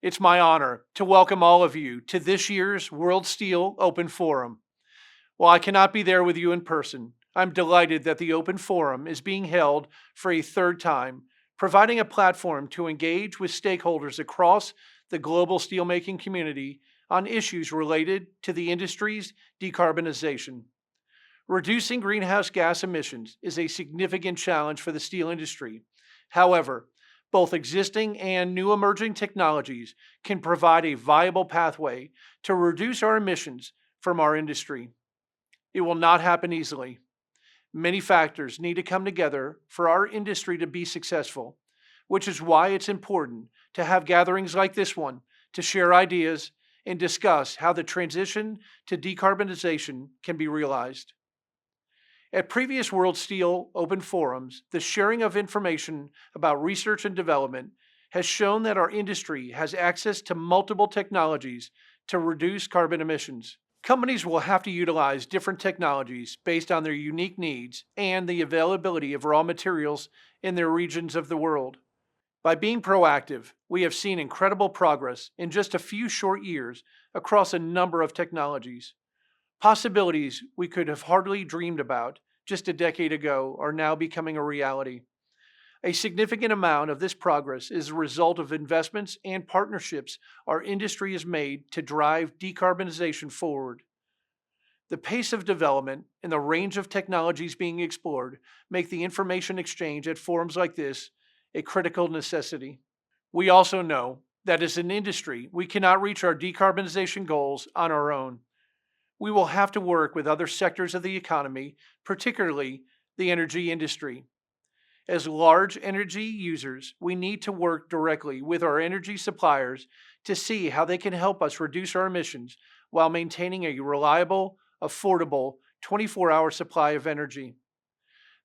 It's my honor to welcome all of you to this year's World Steel Open Forum. While I cannot be there with you in person, I'm delighted that the Open Forum is being held for a third time, providing a platform to engage with stakeholders across the global steelmaking community on issues related to the industry's decarbonization. Reducing greenhouse gas emissions is a significant challenge for the steel industry. However, both existing and new emerging technologies can provide a viable pathway to reduce our emissions from our industry. It will not happen easily. Many factors need to come together for our industry to be successful, which is why it's important to have gatherings like this one to share ideas and discuss how the transition to decarbonization can be realized. At previous World Steel Open Forums, the sharing of information about research and development has shown that our industry has access to multiple technologies to reduce carbon emissions. Companies will have to utilize different technologies based on their unique needs and the availability of raw materials in their regions of the world. By being proactive, we have seen incredible progress in just a few short years across a number of technologies. Possibilities we could have hardly dreamed about just a decade ago are now becoming a reality. A significant amount of this progress is a result of investments and partnerships our industry has made to drive decarbonization forward. The pace of development and the range of technologies being explored make the information exchange at forums like this a critical necessity. We also know that as an industry, we cannot reach our decarbonization goals on our own. We will have to work with other sectors of the economy, particularly the energy industry. As large energy users, we need to work directly with our energy suppliers to see how they can help us reduce our emissions while maintaining a reliable, affordable 24-hour supply of energy.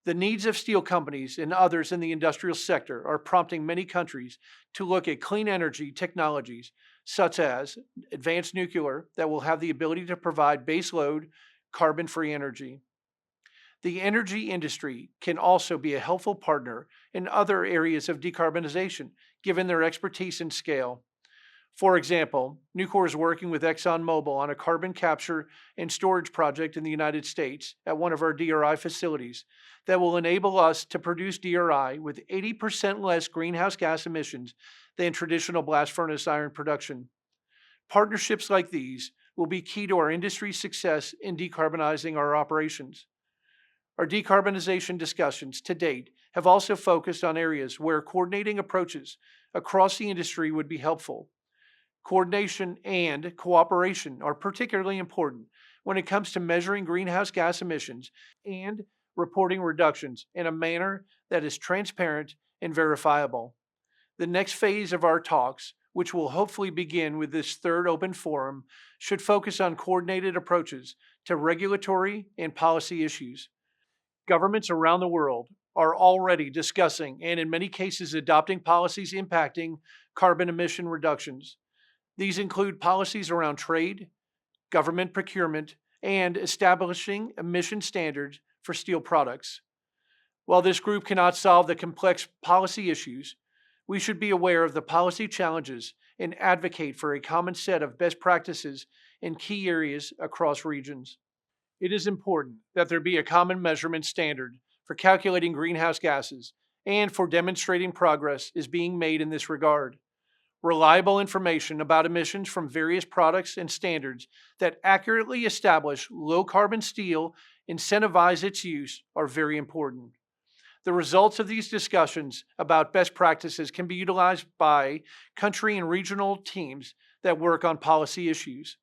The needs of steel companies and others in the industrial sector are prompting many countries to look at clean energy technologies, such as advanced nuclear, that will have the ability to provide baseload, carbon free energy. The energy industry can also be a helpful partner in other areas of decarbonization, given their expertise and scale. For example, Nucor is working with ExxonMobil on a carbon capture and storage project in the United States at one of our DRI facilities that will enable us to produce DRI with 80% less greenhouse gas emissions than traditional blast furnace iron production. Partnerships like these will be key to our industry's success in decarbonizing our operations. Our decarbonization discussions to date have also focused on areas where coordinating approaches across the industry would be helpful. Coordination and cooperation are particularly important when it comes to measuring greenhouse gas emissions and reporting reductions in a manner that is transparent and verifiable. The next phase of our talks, which will hopefully begin with this third open forum, should focus on coordinated approaches to regulatory and policy issues. Governments around the world are already discussing and, in many cases, adopting policies impacting carbon emission reductions. These include policies around trade, government procurement, and establishing emission standards for steel products. While this group cannot solve the complex policy issues, we should be aware of the policy challenges and advocate for a common set of best practices in key areas across regions. It is important that there be a common measurement standard for calculating greenhouse gases and for demonstrating progress is being made in this regard. Reliable information about emissions from various products and standards that accurately establish low carbon steel, incentivize its use, are very important. The results of these discussions about best practices can be utilized by country and regional teams that work on policy issues.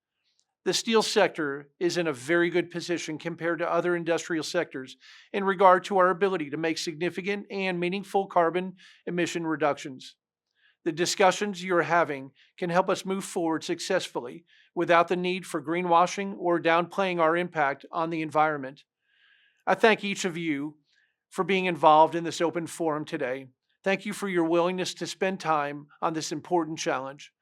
The steel sector is in a very good position compared to other industrial sectors in regard to our ability to make significant and meaningful carbon emission reductions. The discussions you're having can help us move forward successfully without the need for greenwashing or downplaying our impact on the environment. I thank each of you for being involved in this open forum today. Thank you for your willingness to spend time on this important challenge.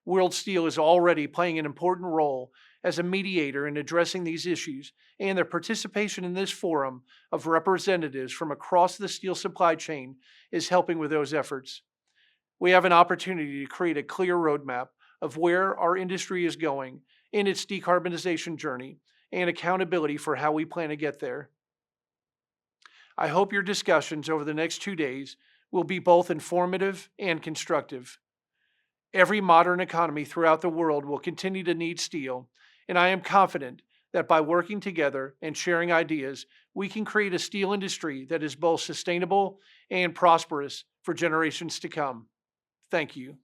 World Steel is already playing an important role as a mediator in addressing these issues, and their participation in this forum of representatives from across the steel supply chain is helping with those efforts. We have an opportunity to create a clear roadmap of where our industry is going in its decarbonization journey and accountability for how we plan to get there. I hope your discussions over the next 2 days will be both informative and constructive. Every modern economy throughout the world will continue to need steel, and I am confident that by working together and sharing ideas, we can create a steel industry that is both sustainable and prosperous for generations to come. Thank you.